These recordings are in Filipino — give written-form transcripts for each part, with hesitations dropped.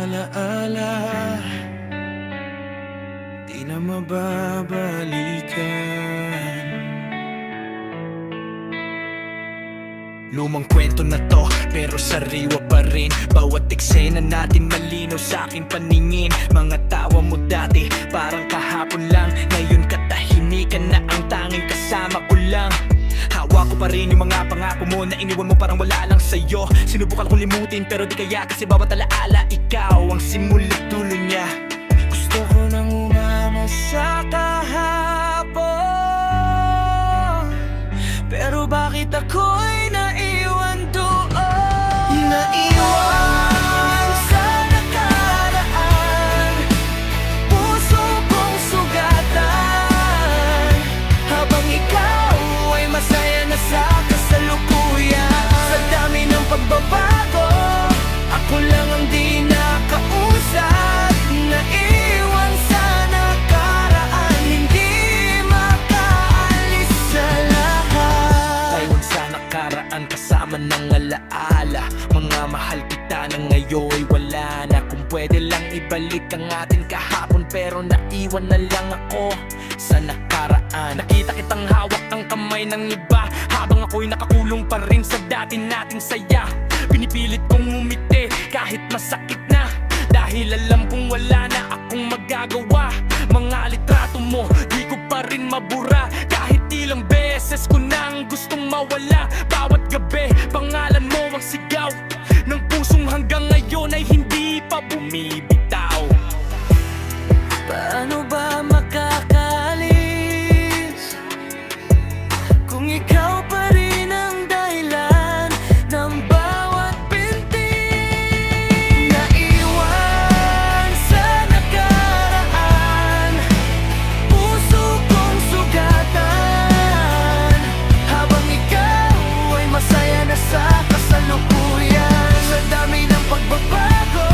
alaala di na mababalikan. Lumang kwento na to, pero sariwa pa rin. Bawat eksena natin malinaw sa aking paningin. Mga tawa mo dati, parang kahapon lang. Ngayon katahimikan na ang tanging kasama ko lang. Hawak ko pa rin yung mga pangako mo na iniwan mo parang wala lang sa'yo. Sinubukan kong limutin pero di kaya, kasi bawat alaala ikaw ang simula't dulo niya. Gusto ko nang umama sa kahapon, pero bakit ako'y naiwan doon? Naiwan sa nakaraan, puso kong sugatan, habang ikaw ay masaya na sa kasalukuyan. Sa dami ng pagbabago, ako lang ang di nakausap. Naiwan sa nakaraan, hindi makaalis sa lahat. Naiwan sa nakaraan, kasama ng alaala. Mga mahal kita na ngayon'y wala na. Kung pwede lang ibalik ang atin kahapon, pero naiwan na lang ako sa nakaraan. Nakita kitang hawak ang kamay ng iba, habang ako'y nakakulong pa rin sa dati nating saya. Pinipilit kong umiti kahit masakit na, dahil alam kong wala na akong magagawa. Mga litrato mo, di ko pa rin mabura, kahit ilang beses ko nang gustong mawala. Bawat gabi, pangalan mo ang sigaw ng pusong hanggang ngayon ay hindi pa bumibitaw. Paano ba makakaalis kung ikaw pa rin ang dahilan ng bawat binti? Naiwan sa nakaraan, puso kong sugatan, habang ikaw ay masaya na sa kasalukuyan. Sa dami ng pagbabago,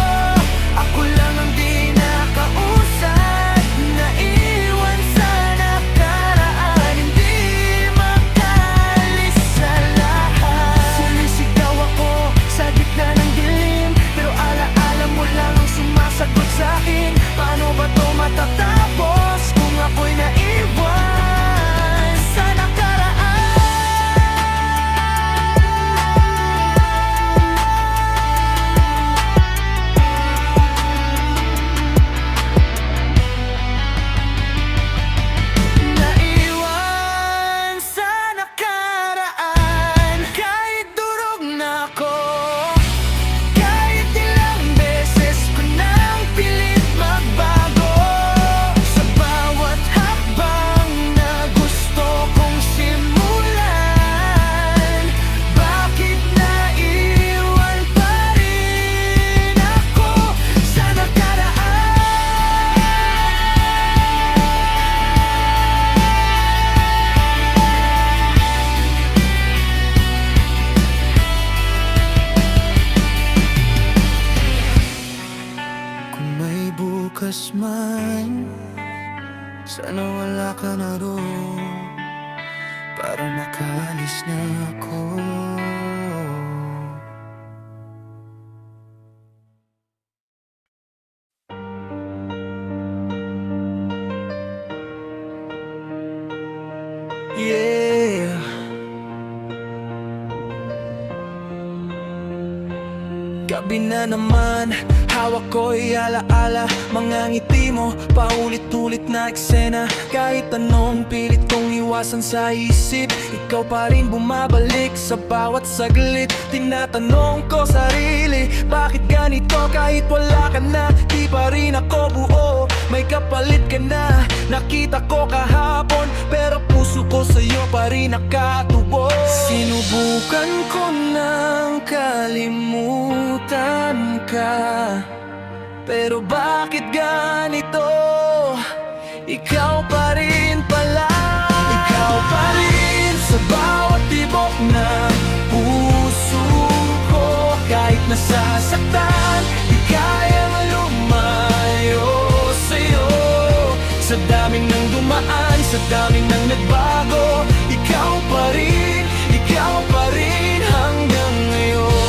ako lang ang di nakausap. Naiwan sa nakaraan, hindi makaalis sa lahat. Sumisigaw ako sa gitna ng dilim, pero alaala mo lang ang sumasagot sa'kin. Paano ba to matatapos kung ako'y naiwan sa nakaraan? Naiwan sa nakaraan, kahit durog na ako, kahit ilang beses ko nang pilit magbago. Sa bawat hakbang na gusto kong simulan, bakit naiwan pa rin ako sa nakaraan? Kung may bukas man, sana wala ka na roon, para makaalis na ako. Yeah. Gabi na naman, hawak ko'y alaala. Mga ngiti mo, paulit-ulit na eksena. Kahit anong pilit kong iwasan sa isip, ikaw pa rin bumabalik sa bawat saglit. Tinatanong ko sarili, bakit ganito? Kahit wala ka na, di pa rin ako buo. May kapalit ka na, nakita ko kahapon, pero puso ko sa'yo pa rin nakatubo. Sinubukan ko nang kalimutan ka, pero bakit ganito? Ikaw pa rin pala. Ikaw pa rin sa bawat tibok ng puso ko. Kahit nasasaktan, di kayang lumayo sa'yo. Sa daming nang dumaan, sa daming nang nagbago, ikaw pa rin hanggang ngayon.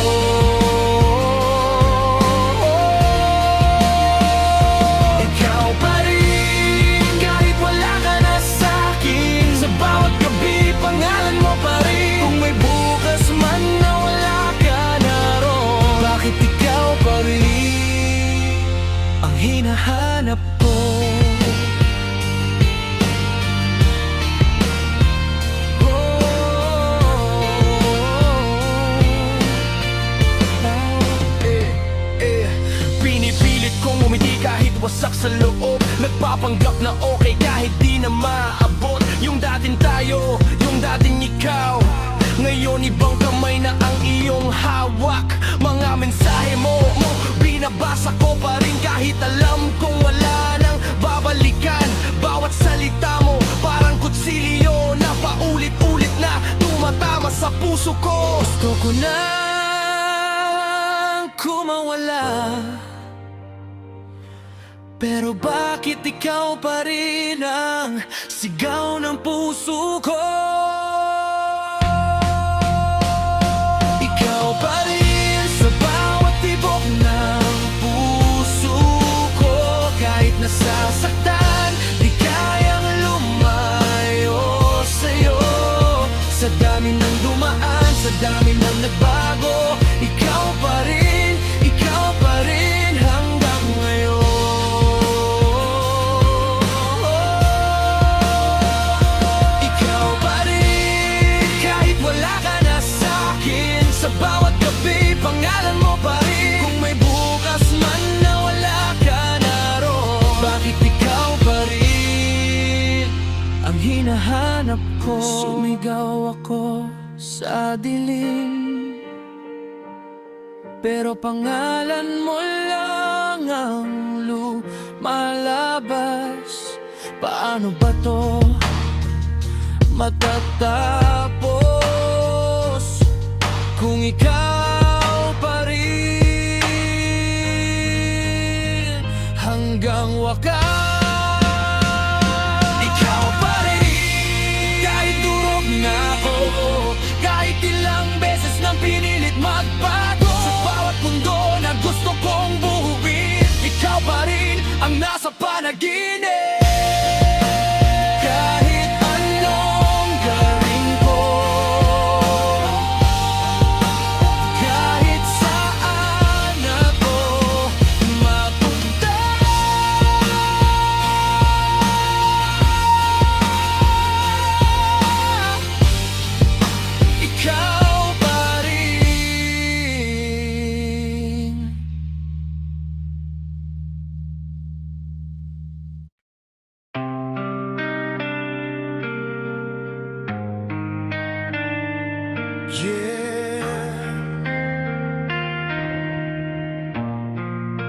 hinahanap ko. Pinipilit kong umiti kahit wasak sa loob. Nagpapanggap na okay kahit di na maabot. Yung dating tayo, yung dating ikaw, ngayon ibang kamay na ang iyong hawak. Mga mensahe mo, binabasa ko pa rin kahit alam kong wala nang babalikan. Bawat salita mo parang kutsilyo na paulit-ulit na tumatama sa puso ko. Gusto ko nang kumawala, pero bakit ikaw pa rin ang sigaw ng puso ko? Ikaw pa rin sa bawat tibok ng puso ko. Kahit nasasaktan, di kayang lumayo sa'yo. Sa dami ng dumaan, sa dami ng nagbago, ikaw pa rin hanggang ngayon. Sa bawat gabi, pangalan mo pa rin. Kung may bukas man na wala ka na roon, bakit ikaw pa rin ang hinahanap ko? Sumigaw ako sa dilim, pero pangalan mo lang ang lumalabas. Paano ba to matatapos kung ikaw pa rin hanggang wakas? Ikaw pa rin, kahit durog na ako, kahit ilang beses nang pinilit magbago. Sa bawat mundo na gusto kong buhuin, ikaw pa rin ang nasa panaginip.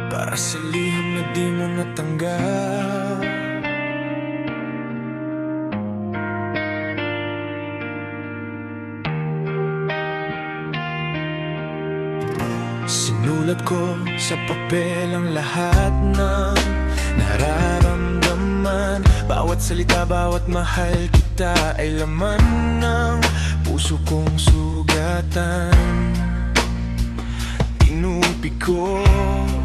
Para sa liham na di mo natanggap, sinulat ko sa papel ang lahat ng nararamdaman. Bawat salita, bawat mahal kita ay laman ng puso kong sugatan. Inupi ko,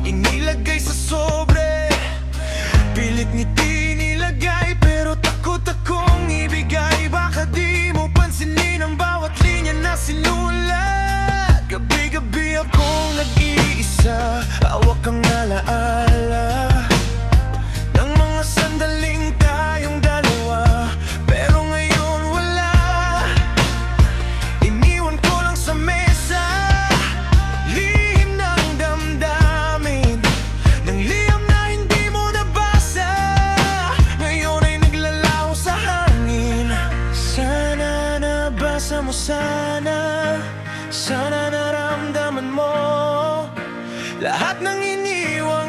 inilagay sa sobre, pilit ngiti nilagay, pero takot akong ibigay. Baka di mo pansinin ang bawat linya na sinulat. Gabi-gabi akong nag-iisa, hawak ang alaala ng mga sandaling tayong dalawa, pero ngayon wala. Iniwan ko lang sa mesa mo. Sana naramdaman mo lahat ng iniwang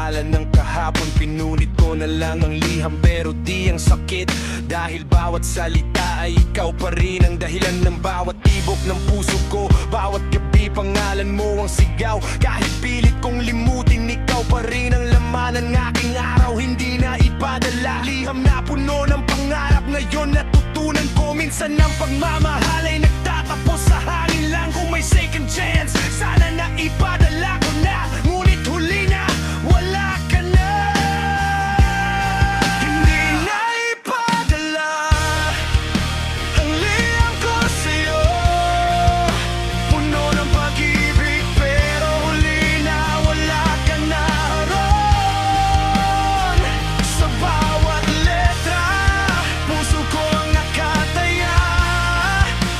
pangalan ng kahapon. Pinunit ko na lang ang liham pero di ang sakit, dahil bawat salita ay ikaw pa rin ang dahilan ng bawat tibok ng puso ko. Bawat gabi pangalan mo ang sigaw, kahit pilit kong limutin, ikaw pa rin ang laman ng aking araw. Hindi na ipadala, liham na puno ng pangarap. Ngayon natutunan ko, minsan ang pagmamahal ay nagtatapos sa hangin lang. Kung may second chance, sana na ipadala ko na, ngunit huli na, wala ka na. Hindi na ipadala ang liham ko sa'yo, puno ng pag-ibig pero huli na, wala ka na ron. Sa bawat letra, puso ko ang nakataya,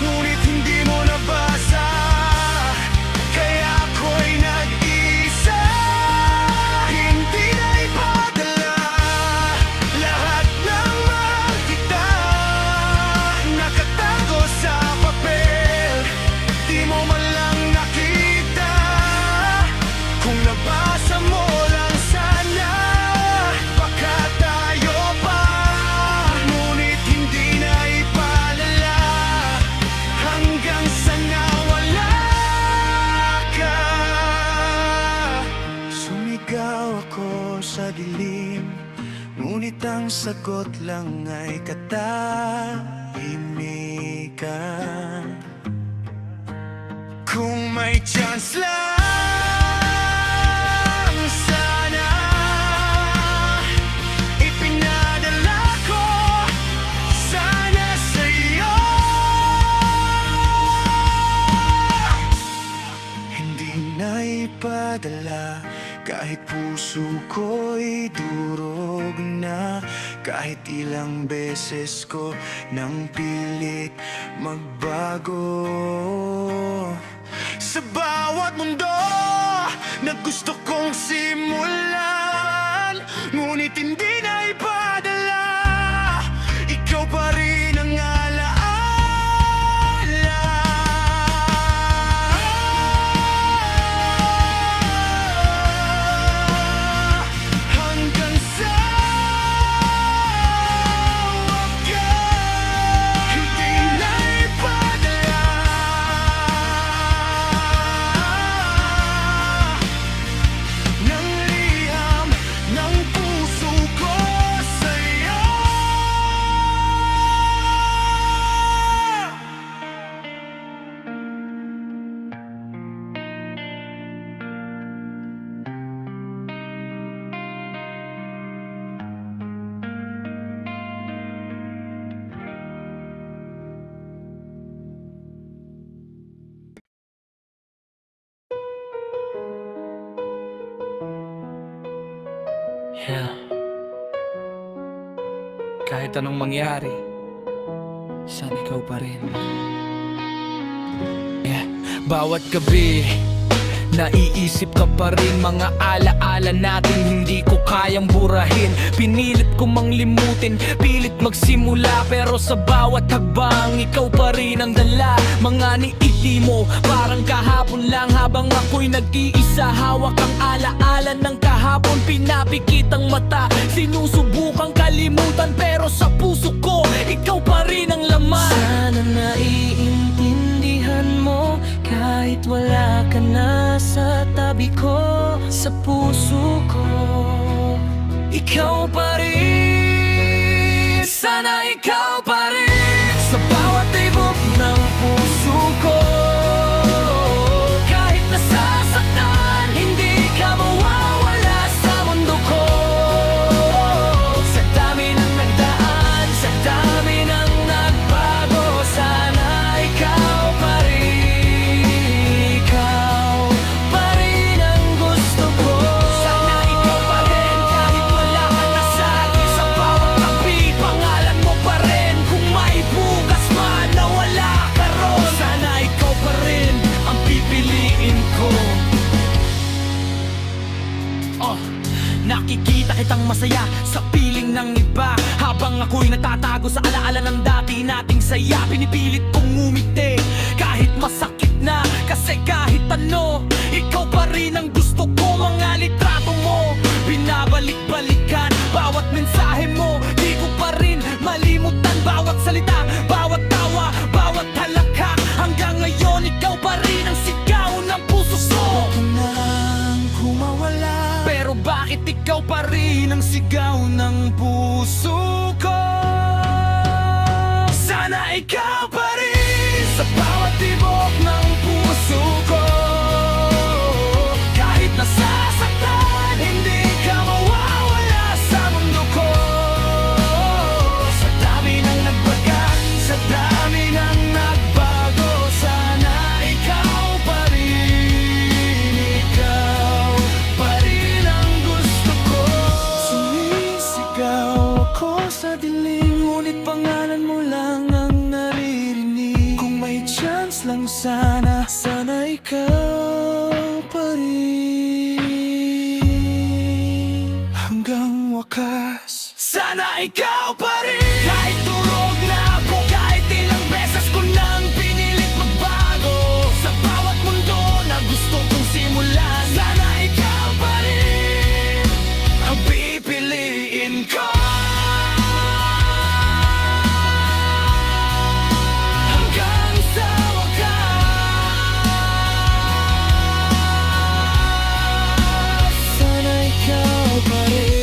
ngunit hindi mo nabasa, kaya ako'y nag-isa. Hindi na ipadala lahat ng mahal kita, nakatago sa papel, di mo man lang nakita. Kung nabasa mo lang sana, baka tayo pa, ngunit hindi na ipadala, hanggang sa nawala ka. Sumigaw ako sa dilim, ngunit ang sagot lang ay katahimikan. Kung may chance lang, sana ipinadala ko sana sa'yo. Hindi na ipadala kahit puso ko'y durog na, kahit ilang beses ko nang pilit magbago. Sa bawat mundo na gusto kong simulan, ngunit hindi na ipadala, ikaw pa rin ang alaala. Hanggang sa wakas, hindi na ipadala ng liham ng puso ko sa'yo. Yeah. Kahit anong mangyari, sana ikaw pa rin. Yeah. Bawat gabi, naiisip ka pa rin, mga alaala natin hindi ko kayang burahin. Pinilit ko mang limutin, pilit magsimula, pero sa bawat hagbang ikaw pa rin ang dala. Mga niiti mo, parang kahapon lang, habang ako'y nag-iisa. Hawak ang alaala ng kahapon, pinapikit ang mata, sinusubukang kalimutan, pero sa puso ko, ikaw pa rin ang laman. Sana naiintindihan mo, kahit wala ka na sa tabi ko, sa puso ko, ikaw pa rin. Sana ikaw pa rin sa bawat tibok ng puso ko. Kahit nasasaktan, hindi ka mawawala sa mundo ko. Sa dami ng nagdaan, sa dami ng nagbago, sana ikaw pa rin. Ikaw pa rin ang gusto ko. Sana ikaw pa rin, kahit wala ka na sa akin. Sa bawat tabi, pangalan mo pa rin. Kung may bukas man na wala ka ron, sana ikaw pa rin ang pipiliin ko. Nakikita kitang masaya sa piling ng iba, habang ako'y natatago sa alaala ng dati nating saya. Pinipilit kong ngumiti kahit masakit na, kasi kahit ano, ikaw pa rin ang gusto ko. Mga litrato mo, balik-balikan. Bawat mensahe mo, di ko pa rin malimutan. Bawat salita, bawat tawa, bawat halakhak. Hanggang ngayon, ikaw pa rin ang sigaw ng puso ko. Ako nang kumawala, Pero bakit ikaw pa rin ang sigaw ng puso ko? Sana ikaw pa rin sa bawat tibok ng puso ko. Kahit nasasaktan, hindi ka mawawala sa mundo ko. Sa dami ng nagbagan, sa dami ng nagbago, sana ikaw pa rin. Ikaw pa rin ang gusto ko. sumisigaw ako sa dilim, ngunit pangalan mo lang ang naririnig. Kung may chance lang sana, sana ikaw pa rin. Hanggang wakas, Sana ikaw pa rin. Kahit turog na ako, kahit ilang beses ko nang pinilit magbago. Sa bawat mundo na gusto kong simulan, sana ikaw pa rin ang pipiliin ko. Hanggang sa wakas, sana ikaw pa rin.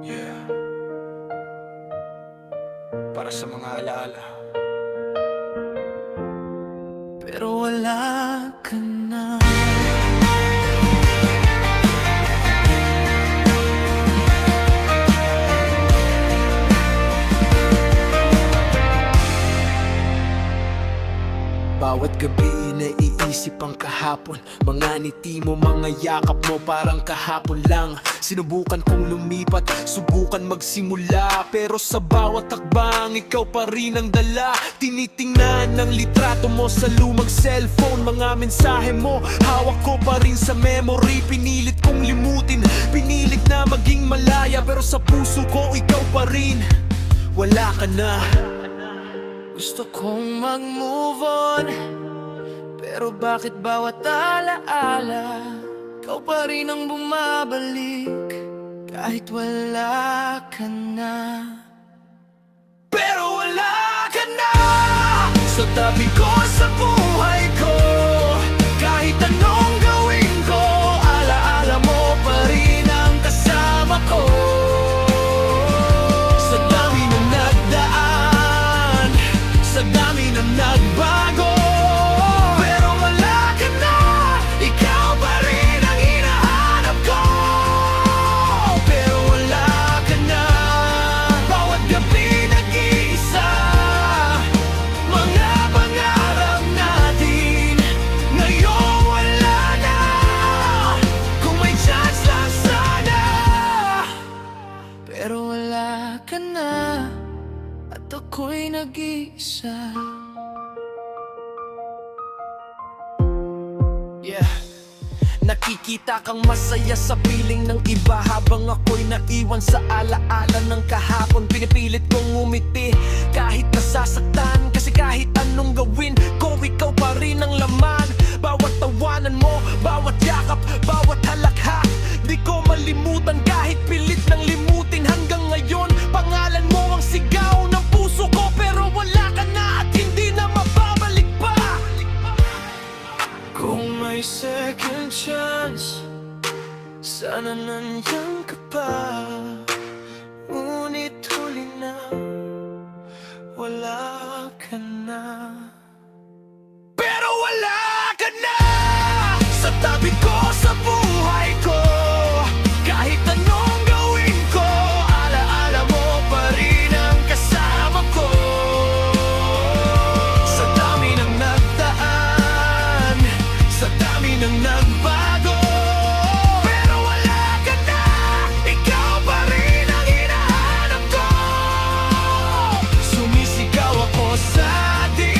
yeah. Para sa mga alaala. Pero wala ka na. Bawat gabi naiisip ang kahapon. Mga ngiti mo, mga yakap mo, parang kahapon lang. Sinubukan kong lumipat, subukan magsimula, pero sa bawat takbang, ikaw pa rin ang dala. Tinitingnan ng litrato mo sa lumang cellphone. Mga mensahe mo, hawak ko pa rin sa memory. Pinilit kong limutin, pinilit na maging malaya, pero sa puso ko, ikaw pa rin. Wala ka na. Gusto kong mag-move on, pero bakit bawat alaala ikaw pa rin ang bumabalik kahit wala ka na. Pero wala ka na sa tabi ko, sa buhay ko. Kahit anong gawin ko, alaala mo pa rin ang kasama ko. Sa dami ng nagdaan, sa dami ng nagbago, pero wala ka na. Ikaw pa rin ang hinahanap ko. Pero wala ka na. Bawat gabi nag-iisa, mga pangarap natin ngayon wala na. Kung may chance lang sana, Pero wala ka na, at ako'y nag-iisa. yeah. Nakikita kang masaya sa piling ng iba, habang ako'y naiwan sa alaala ng kahapon. Pinipilit kong umiti kahit nasasaktan, kasi kahit anong gawin ko, ikaw pa rin ang laman. Bawat tawanan mo, bawat yakap, bawat halakhak, di ko malimutan kahit pilit ng limutin. Hanggang ngayon, pangalan mo ang sigaw ng puso ko. Pero wala ka na at hindi na mababalik pa. Kung may second chance, sana nandiyan ka pa. Ngunit huli na, wala ka na. Pero wala ka na sa tabi ko, sa buhay ko. Kahit anong gawin ko, alaala mo pa rin ang kasama ko. Sa dami ng nagdaan, sa dami ng nagbago, pero wala ka na. Ikaw pa rin ang hinahanap ko. Sumisigaw ako sa dilim,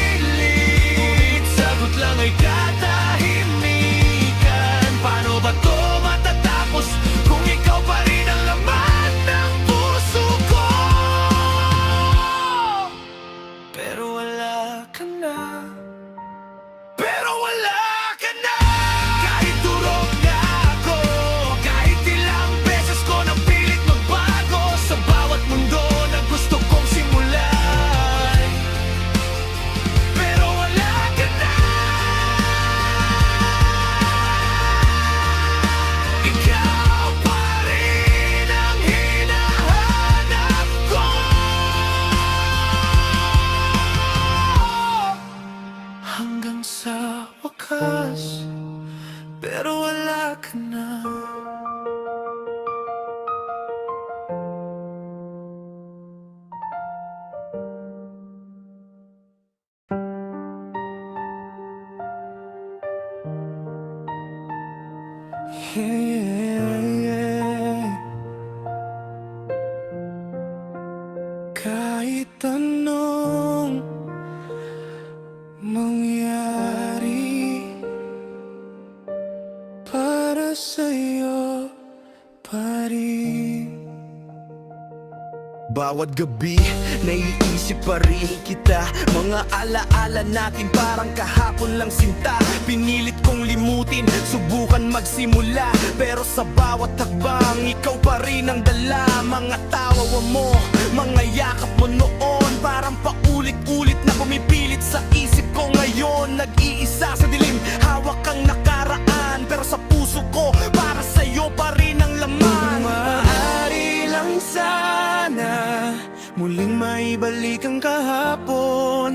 tanong mangyari para sa'yo pa rin. Bawat gabi, naiisip pa rin kita. Mga alaala natin parang kahapon lang sinta. Pinilit kong limutin, subukan magsimula. Pero sa bawat hakbang, ikaw pa rin ang dala. Mga tawa mo, mga yakap mo noon, parang paulit-ulit na pumipilit sa isip ko ngayon. Nag-iisa sa dilim, hawak ang nakaraan, pero sa puso ko, para sa'yo pa rin ang laman. Maaari lang sana muling maibalik ang kahapon.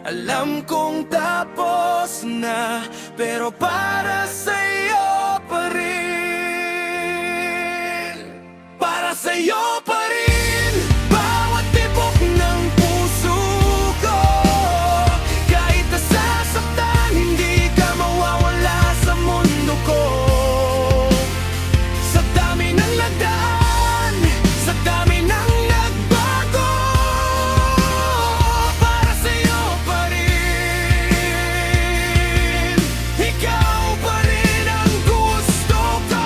Alam kong tapos na, pero para sa'yo pa rin. Para sa'yo pa rin. Bawat tibok ng puso ko, kahit nasasaktan, hindi ka mawawala sa mundo ko. Sa dami ng lagdaan, sa dami ng nagbago, para sa'yo pa rin. Ikaw pa rin ang gusto ko.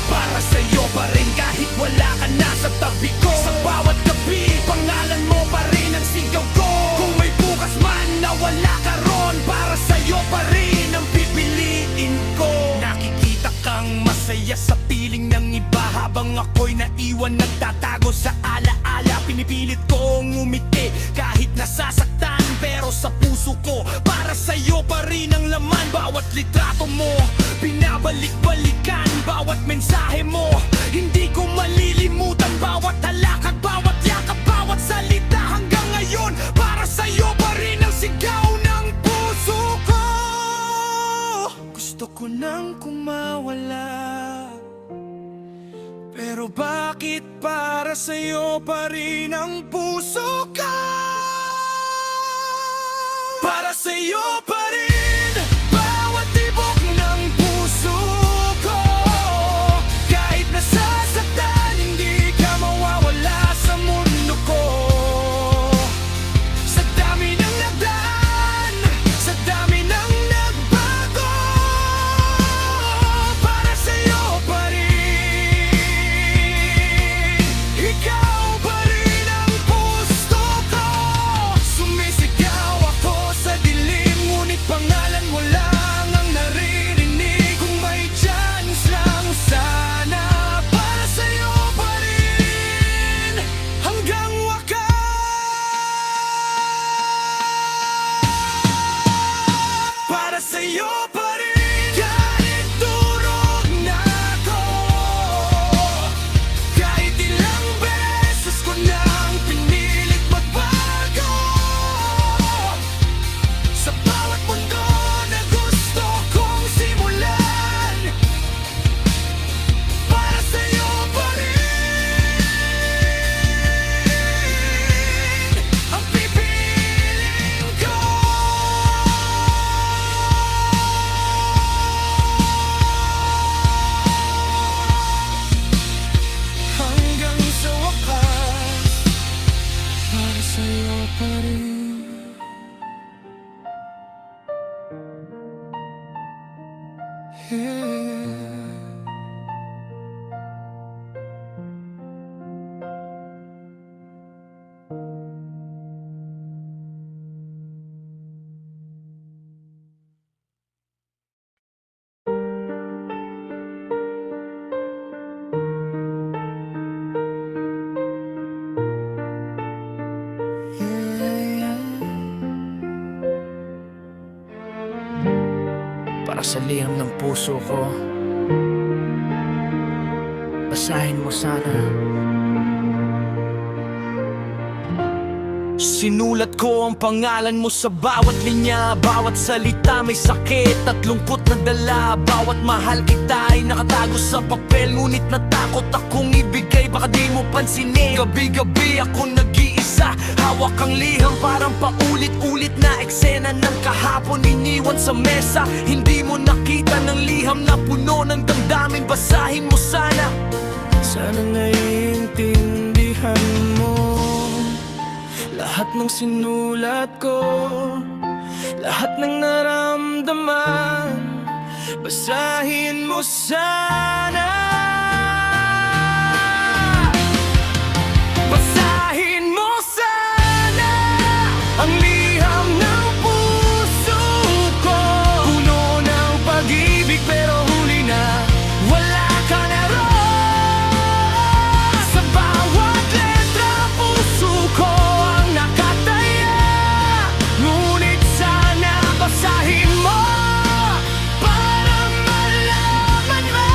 Para sa'yo pa rin kahit wala ka na sa tabi ko. Sa bawat gabi, pangalan mo pa rin ang sigaw ko. Kung may bukas man na wala ka ron, para sa'yo pa rin ang pipiliin ko. Nakikita kang masaya sa piling ng iba, habang ako'y naiwan nagtatago sa alaala. Pinipilit kong umiti kahit nasasaktan, pero sa puso ko, para sa'yo pa rin ang laman. Bawat litrato mo, binabalik-balikan. Bawat mensahe mo, hindi ko malilimutan. Bawat halakad, bawat yakap, bawat salita hanggang ngayon, para sa'yo pa rin ang sigaw ng puso ko. Gusto ko nang kumawala, pero bakit para sa'yo pa rin ang puso ko? Para sa'yo pa rin. Bawat tibok ng puso ko, kahit nasasaktan, hindi ka mawawala sa mundo ko. Sa dami ng nagdaan, sa dami ng nagbago, para sa'yo pa rin. Ikaw pa rin ang gusto ko. Sumisigaw ako sa dilim, ngunit pangalan mo lang ang naririnig. Kung may chance lang sana, para sa'yo pa rin hanggang wakas. Para sa'yo pa rin kahit durog na ako, kahit ilang beses ko nang pinilit magbago. Sa bawat mundo na gusto kong simulan, para sa'yo pa rin ang pipiliin ko. Hanggang sa wakas, para sa'yo pa rin. Yeah. Para sa liham ng puso ko, basahin mo sana. Sinulat ko ang pangalan mo sa bawat linya. Bawat salita may sakit at lungkot na dala. Bawat mahal kita ay nakatago sa papel, ngunit natakot akong ibigay, baka di mo pansinin. Gabi-gabi ako nag-iisa, hawak ang liham, parang paulit-ulit na eksena ng kahapon iniwan sa mesa. Hindi mo nakita ng liham na puno ng damdamin, basahin mo sana. Sana naiintindihan mo lahat ng sinulat ko, lahat ng naramdaman, basahin mo sana. Basahin mo sana ang liham ng puso ko. Puno ng pag-ibig pero huli na, wala ka na roon. Sa bawat letra puso ko ang nakataya, ngunit sana basahin mo para malaman mo.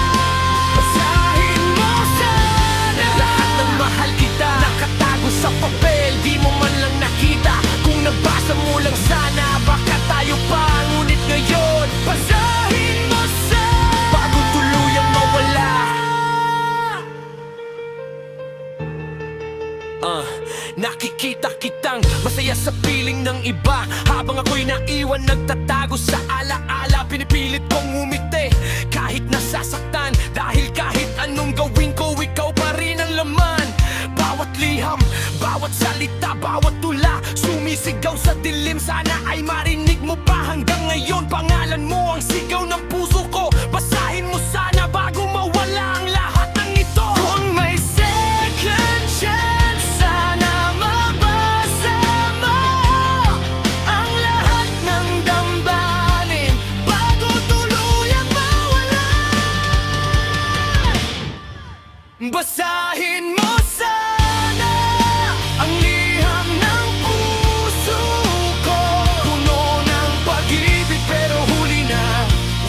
Basahin mo sana lahat ng mahal kita, nakatago sa papel, di mo man lang nakita. Kung nabasa mo lang sana, baka tayo pa. Ngunit ngayon, basahin mo sana bago tuluyang mawala. Nakikita kitang masaya sa piling ng iba, habang ako'y naiwan nagtatago sa alaala. Pinipilit kong umiti kahit nasasaktan, dahil kahit anong gawin ko, ikaw pa rin ang laman. Bawat liham, bawat salita, bawat tula, sumisigaw sa dilim. Sana ay marinig mo pa hanggang ngayon. Pangalan mo ang sigaw ng puso ko. Basahin mo sana bago mawala ang lahat ng ito. Kung may second chance, sana mabasa mo ang lahat ng damdamin bago tuluyang mawala. Basahin mo sana ang liham ng puso ko. Puno ng pag-ibig pero huli na,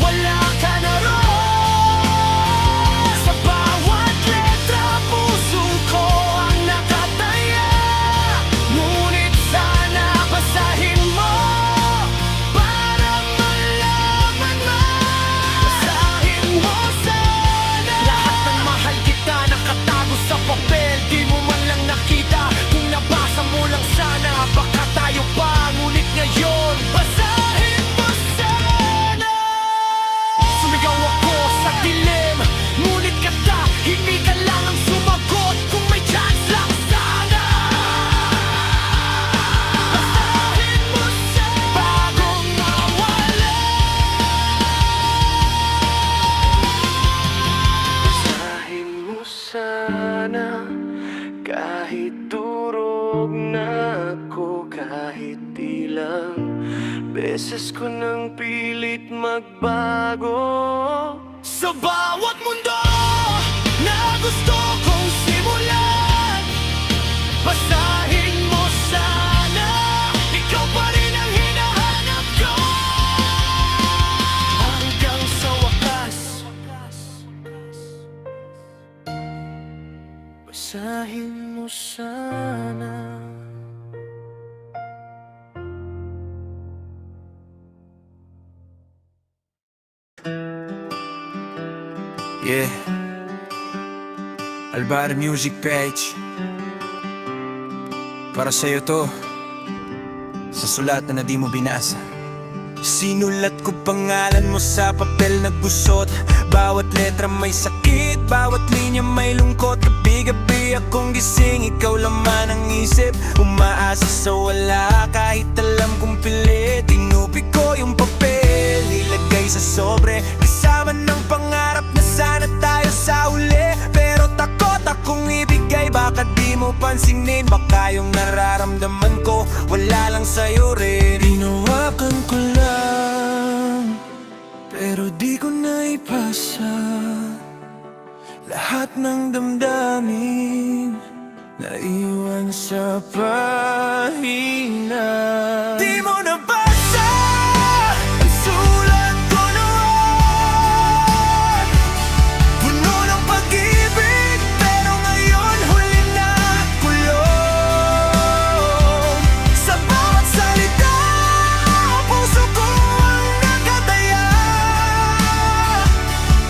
wala ka na roon. Sa bawat letra puso ko ang nakataya, ngunit sana basahin mo para malaman mo. Basahin mo sana lahat ng mahal kita, nakatago sa papel, di mo man lang nakita. Kung nabasa mo lang sana, baka tayo pa. Ngunit ngayon, basahin mo sana. Sumigaw ako sa dilim, ngunit kata, hindi ka lang ang sumagot. Kung may chance lang sana, basahin mo sana bago mawala. Basahin mo sana kahit durog na ako, kahit ilang beses ko nang pilit magbago. Sa bawat mundo na gusto kong simulan, basahin mo sana, ikaw pa rin ang hinahanap ko. Hanggang sa wakas, basahin mo sana. Yeah, Albar Music Page, para sa'yo to, sa sulat na di mo binasa. Sinulat ko pangalan mo sa papel na gusot. Bawat letra may sakit, bawat linya may lungkot. Gabi-gabi akong gising, ikaw laman ang isip. Umaasa sa wala, kahit alam kong pilit. Tinupik ko yung papel, nilagay sa sobre, kasama ng pangarap na sana tayo sa uli. Pero takot akong ibigay, baka di mo pansinin. Baka yung nararamdaman ko, wala lang sa'yo rin. Hinawakan ko lang, pero di ko naipasa lahat ng damdamin na iwan sa pahina. Di mo nabasa ang sulat ko noon. Puno ng pag-ibig pero ngayon huli na at kulong. Sa bawat salita, puso ko ang nakataya,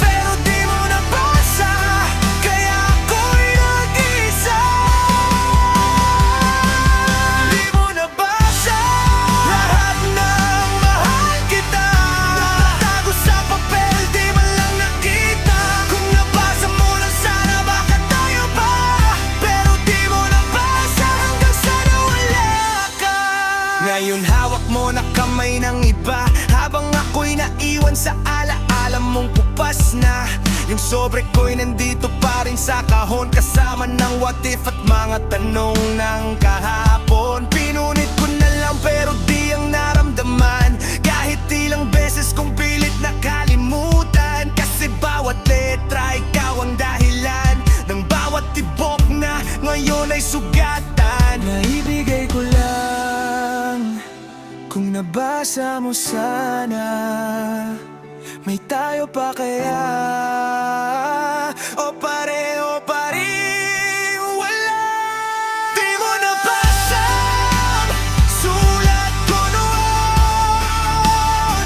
pero di mo nabasa, kaya ako'y nag-isa. Di mo nabasa sobre ko'y nandito pa rin sa kahon, kasama ng what if at mga tanong ng kahapon. Pinunit ko na lang pero di ang naramdaman, kahit ilang beses kong pilit nakalimutan. Kasi bawat letra ikaw ang dahilan ng bawat tibok na ngayon ay sugatan. Naibigay ko lang kung nabasa mo sana. May tayo pa kaya? O pareho pa rin wala? Di mo nabasa sulat ko noon,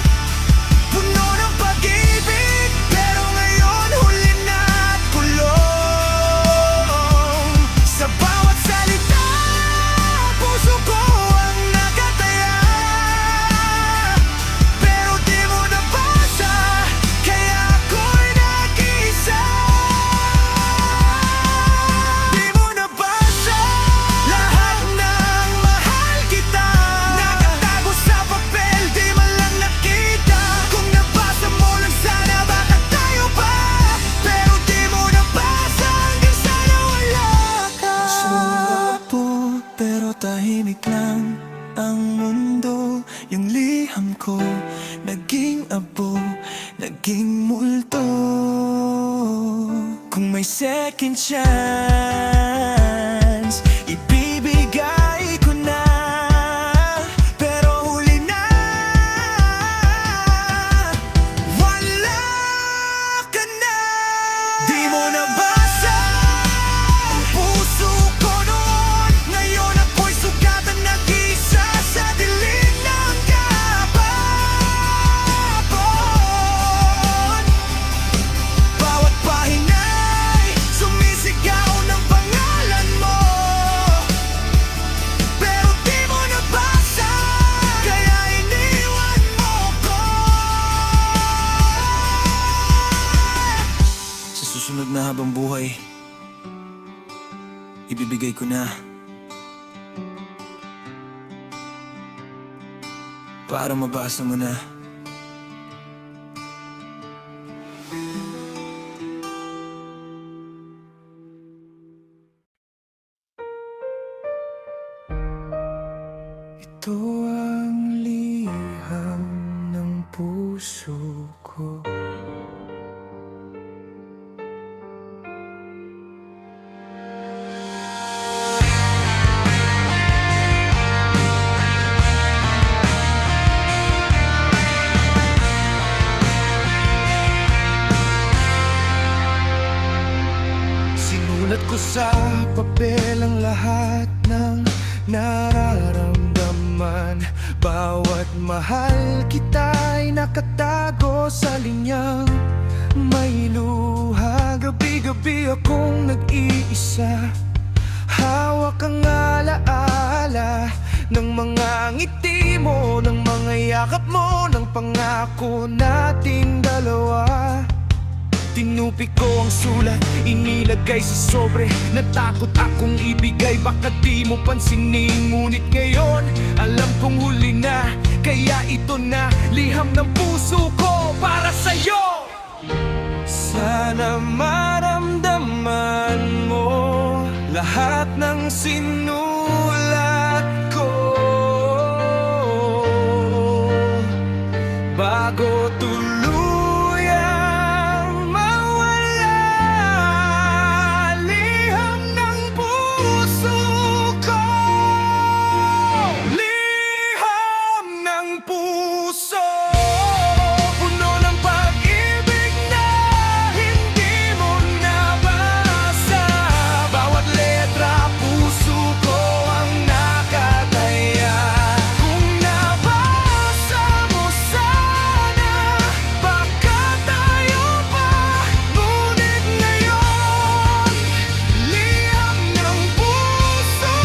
puno ng pag-ibig, pero ngayon huli na at kulong. Sa bawat salita, puso ko ang nakataya, pero di mo nabasa, kaya ako'y nag-iisa. Di mo nabasa lahat ng mahal kita, nakatago sa papel, di man lang nakita. Kung nabasa mo lang sana, baka tayo pa, pero di mo nabasa, hanggang sana wala ka. Sumpo, pero tahimik lang ang mundo. Yung liham ko naging abo, naging multo. Kung may second chance, ibibigay ko na, pero huli na. Wala ka na. Di mo nabasa ang puso ko noon, ngayon ako'y sugatan, nag-isa sa dilim ng kahapon. Bawat pahina'y sumisigaw ng pangalan mo, pero di mo nabasa, kaya iniwan mo ko. Sa susunod na habang buhay, ibibigay ko na, para mabasa mo na. Ito ang liham ng puso ko. Sinulat ko sa papel ang lahat ng nararamdaman. Bawat mahal kita'y nakatago sa linyang may luha. Gabi-gabi akong nag-iisa, hawak ang alaala ng mga ngiti mo, ng mga yakap mo, ng pangako nating dalawa. Tinupik ko ang sulat, inilagay sa sobre. Natakot akong ibigay, baka di mo pansinin. Ngunit ngayon, alam kong huli na, kaya ito na, liham ng puso ko para sa'yo. Sana maramdaman mo lahat ng sinulat ko bago tuluyang mawala. Liham ng puso ko, liham ng puso, puno ng pag-ibig na hindi mo nabasa. Bawat letra, puso ko ang nakataya. Kung nabasa mo sana, baka tayo pa, ngunit ngayon, liham ng puso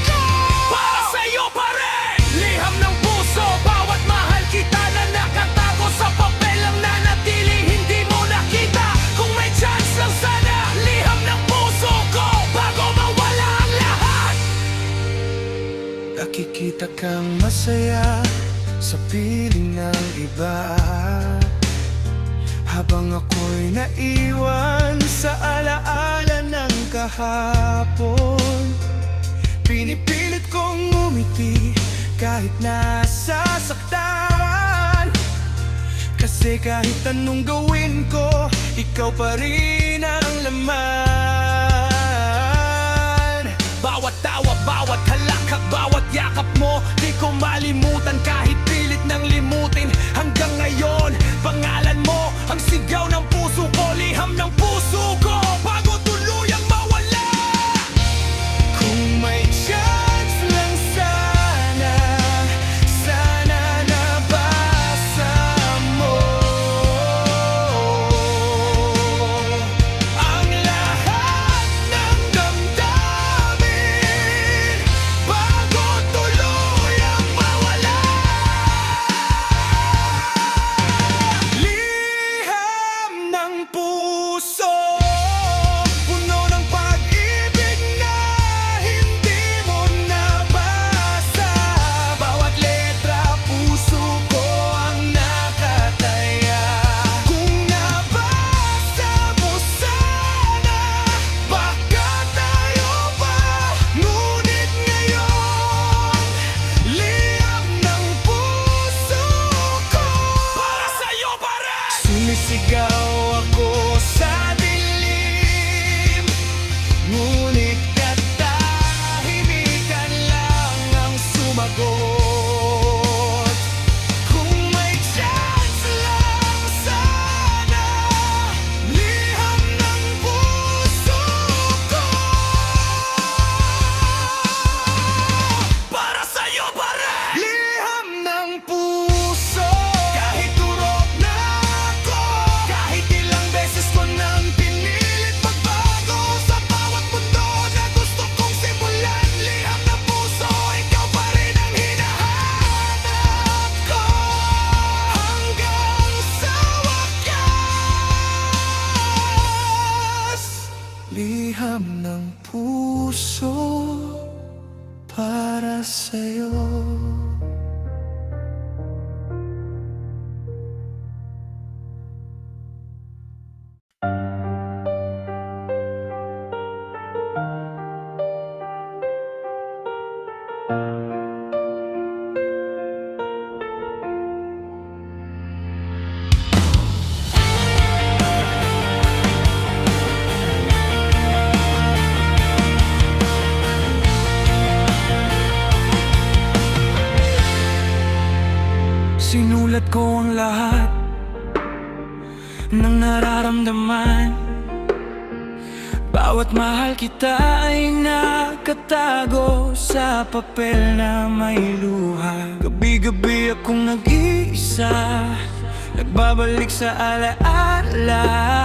ko para sa'yo pa rin. Liham ng puso, bawat mahal kita na nakatago sa papel ang nanatili, hindi mo nakita. Kung may chance lang sana, liham ng puso ko bago mawala ang lahat. Nakikita kang masaya sa piling ng iba, Habang ako'y naiwan sa alaala ng kahapon, pinipilit kong ngumiti kahit nasasaktan. Kasi kahit anong gawin ko, ikaw pa rin ang laman. Bawat tawa, bawat halakak, bawat yakap mo, di ko malimutan kahit pilit nang limutin. Hanggang ngayon, pangalan mo ang sigaw ng puso ko, liham ng puso ko bago tuluyang mawala. Kung may chance lang sana, sana nabasa mo ang lahat ng damdamin bago tuluyang mawala. Liham ng puso, puno ng pag-ibig na hindi mo nabasa. Bawat letra, puso ko ang nakataya. Kung nabasa mo sana, baka tayo pa. Ngunit ngayon, liham ng puso ko para sa'yo pa rin. Sumisigaw ako sa dilim, ngunit katahimikan lang ang sumagot. Kung may chance lang sana, liham ng puso ko para sa'yo pa rin. Liham ng puso, kahit durog na ako, kahit ilang beses ko nang pinilit magbago sa bawat mundo na gusto kong simulan. Liham ng puso, ikaw pa rin ang hinahanap ko hanggang sa wakas. Liham ng puso para sa'yo. Sinulat ko ang lahat ng nararamdaman. Bawat mahal kita ay nakatago sa papel na may luha. Gabi-gabi akong nag-iisa, nagbabalik sa alaala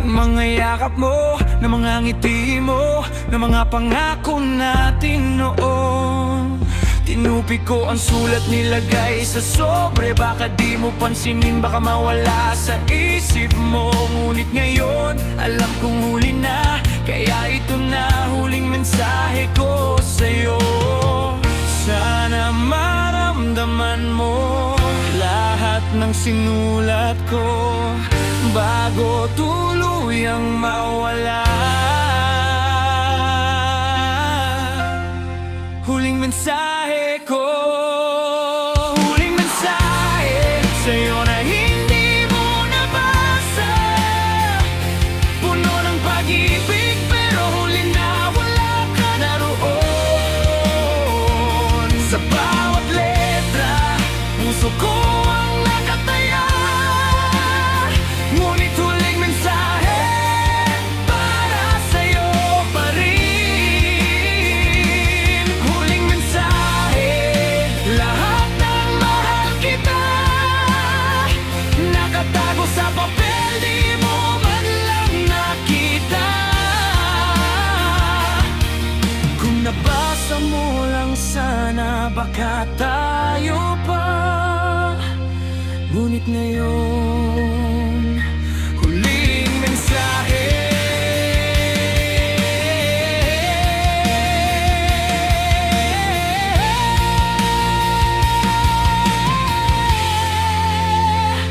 ng mga yakap mo, ng mga ngiti mo, ng mga pangako natin noon. Tinupi ko ang sulat nilagay sa sobre, baka di mo pansinin, baka mawala sa isip mo. Ngunit ngayon, alam kong huli na, kaya ito na huling mensahe ko sa'yo. Sana maramdaman mo lahat ng sinulat ko bago tuluyang mawala. Huling mensahe ko, huling mensahe sa'yo na hindi mo nabasa. Puno ng pag-ibig pero huli na wala ka na roon. Sa bawat letra, puso ko ang nakataya. Ngunit huling mensahe para sa'yo pa rin. Huling mensahe, lahat ng mahal kita nakatago sa papel, di mo man lang nakita. Kung nabasa mo lang sana, baka tayo pa. Ngunit ngayon, huling mensahe.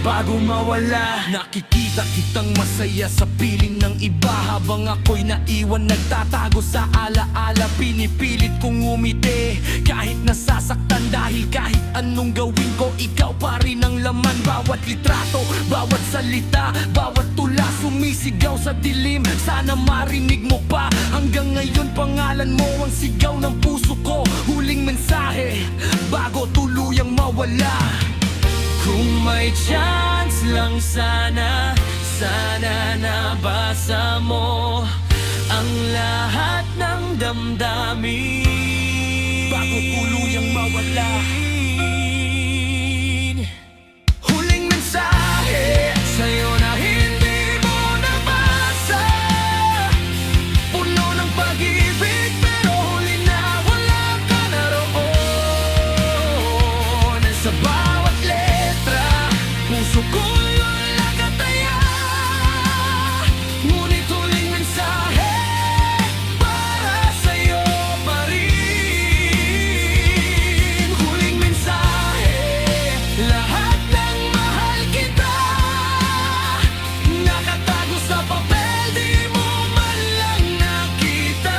Bago mawala, nakikita Nakita kitang masaya sa piling ng iba, habang ako'y naiwan nagtatago sa alaala. Pinipilit kong umiti kahit nasasaktan, dahil kahit anong gawin ko, ikaw pa rin ang laman. Bawat litrato, bawat salita, bawat tula sumisigaw sa dilim. Sana marinig mo pa, hanggang ngayon pangalan mo ang sigaw ng puso ko. Huling mensahe bago tuluyang mawala. Kung may chance lang sana, sana nabasa mo ang lahat ng damdamin Bago tuluyang mawala. Huling mensahe sa'yo na hindi mo nabasa, puno ng pag-ibig pero huli na wala ka na roon. Sa bawat letra, puso ko'y wala kataya, ngunit huling mensahe para sa'yo pa rin. Huling mensahe, lahat ng mahal kita nakatago sa papel, di mo man lang nakita.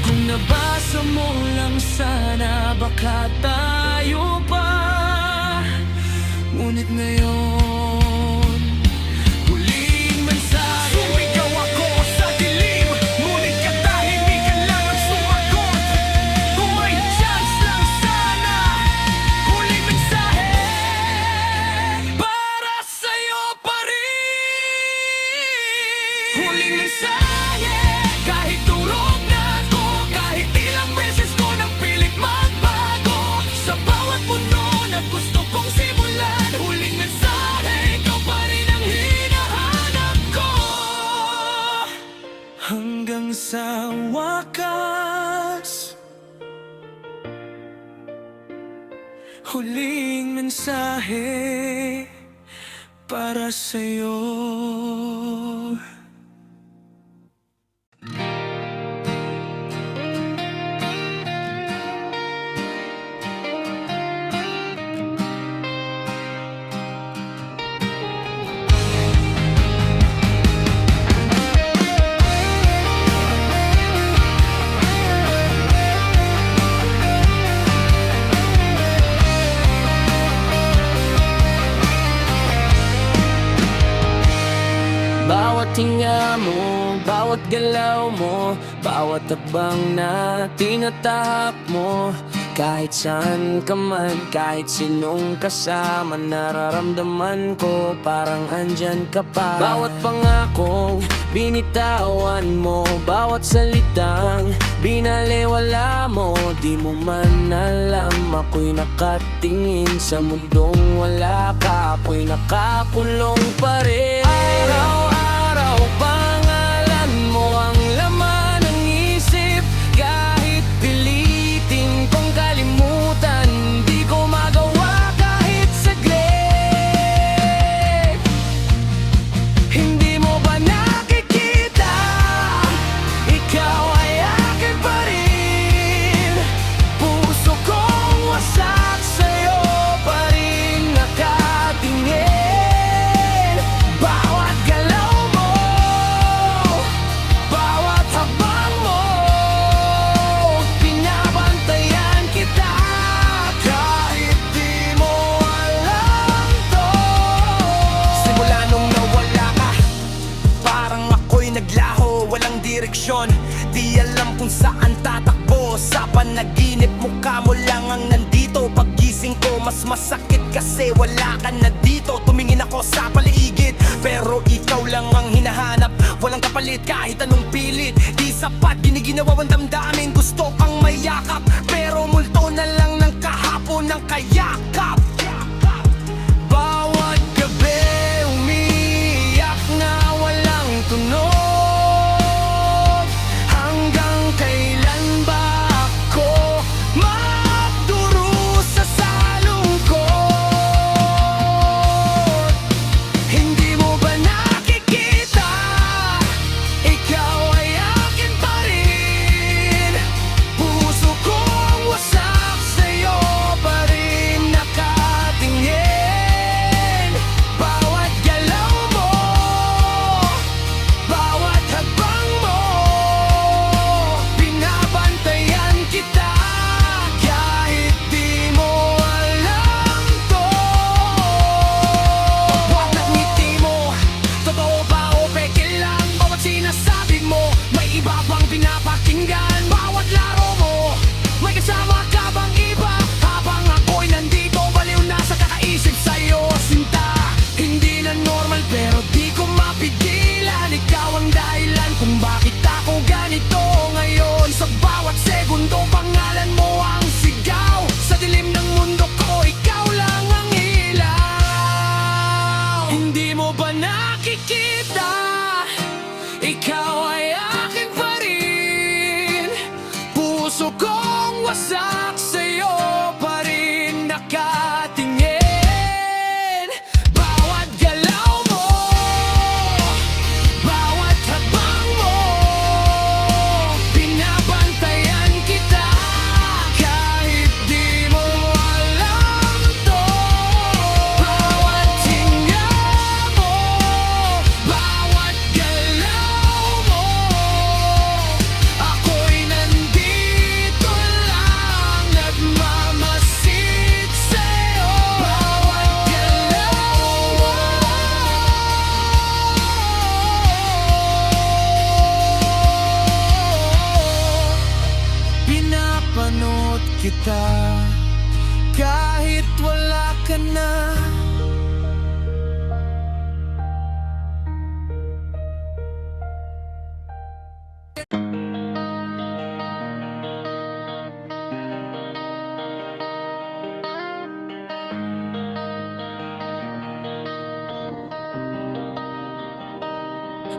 Kung nabasa mo lang sana, baka tayo pa. Ngunit ngayon, huling mensahe. Sumigaw ako sa dilim, ngunit katahimikan lang ang sumagot. Kung may chance lang sana, huling mensahe Para sa'yo pa rin. Huling mensahe, kahit durog na ako, kahit ilang beses ko nang pilit magbago, sa bawat puno na gusto kong simulan, huling mensahe, ikaw pa rin ang hinahanap ko. Hanggang sa wakas, huling mensahe para sa'yo. Bawat hinga mo, bawat galaw mo, bawat abang na tinatahak mo, kahit saan ka man, kahit sinong kasama, nararamdaman ko parang andyan ka pa. Bawat pangakong binitawan mo, bawat salitang binaliwala mo, di mo man alam ako'y nakatingin sa mundong wala ka, ako'y nakakulong pa rin. Araw-araw pangalan mo ang laman ng isip, kahit pilitin kong kalimutan, di ko magawa kahit saglit. Hindi mo ba nakikita, ikaw ay akin pa rin, puso kong wasak sa'yo pa rin nakatingin. Bawat galaw mo, bawat habang mo, pinabantayan kita, kahit di mo alam to. Simula nung nawala ka, parang ako'y naglaho, walang direksyon, di alam kung saan tatakbo. Sa panaginip, mukha mo lang ang nandito, paggising ko mas masakit kasi wala ka na dito. Tumingin ako sa paligid, pero ikaw lang ang hinahanap, walang kapalit kahit anong pilit. Di sapat, giniginawa ang damdamin, gusto kang mayakap, pero multo na lang ng kahapon ng kayakap. Bawat gabi umiiyak na walang tunog, hanggang kailan ba ako magdurusa sa lungkot? Hindi mo ba nakikita, ikaw ay akin pa rin, kita, ikaw ay aking pa rin. Puso kong wasak sa'yo pa rin nakatingin. Bawat galaw mo, bawat habang mo, binabantayan kita kahit di mo alam to. Bawat hinga mo, bawat galaw mo, ako'y nandito lang nagmamasid sa'yo. Bawat galaw mo, pinapanood kita kahit wala ka na.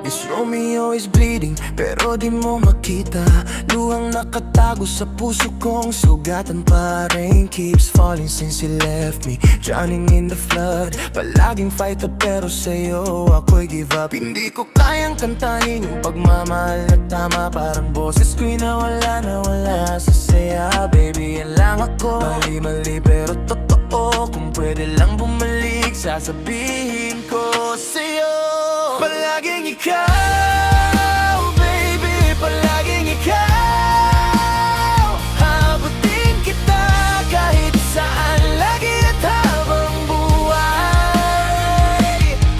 This Romeo is bleeding, pero di mo makita. Luhang nakatago sa puso kong sugatan pa rin. Keeps falling since you left me, drowning in the flood. Palaging fighter pero sa'yo ako'y give up. Hindi ko kayang kantahin yung pagmamahal na tama. Parang boses ko'y nawala sa saya. Baby, yan lang ako. Mali-mali pero totoo. Kung pwede lang bumalik, sasabihin ko sa'yo. Palaging ikaw, baby, palaging ikaw. Habutin kita kahit saan, lagi at habang buhay.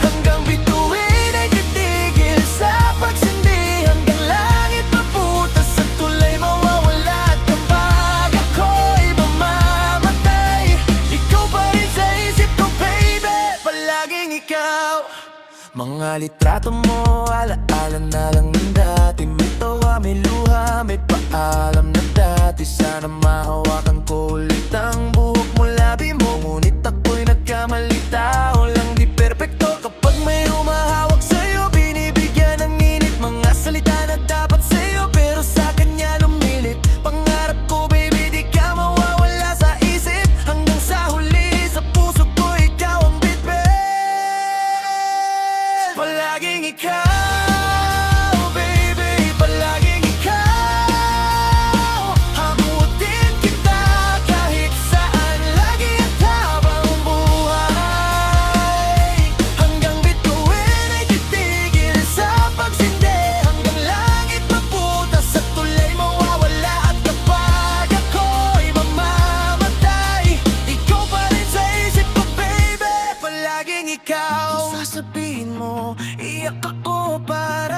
Hanggang bituin ay titigil sa pagsindi. Hanggang langit maputas ang tulay mawawala. At kapag ako'y mamamatay, ikaw pa rin sa isip ko, baby, palaging ikaw. Mga litrato mo, alaala na lang ng dati. May tawa, may luha, may paalam na dati. Sana mahawakan ko ulit ang buhok mo, labi mo. Ngunit ako'y nagkamali, tao lang di perpekto. Kapag may humahawak sa'yo, binibigyan ng init. Mga salita na dapat sa'yo, pero sa kanya lumilit. Pangarap ko, baby, di ka mawawala sa isip. Hanggang sa huli, sa puso ko, ikaw ang bitbit. Palaging ikaw, baby, palaging ikaw. Habutin kita kahit saan, lagi at habang buhay. Hanggang bituin ay titigil sa pagsindi. Hanggang langit maputas at tulay mawawala. At kapag ako'y mamamatay, ikaw pa rin sa isip ko, baby, palaging ikaw. Sasabihin mo, iyak ako para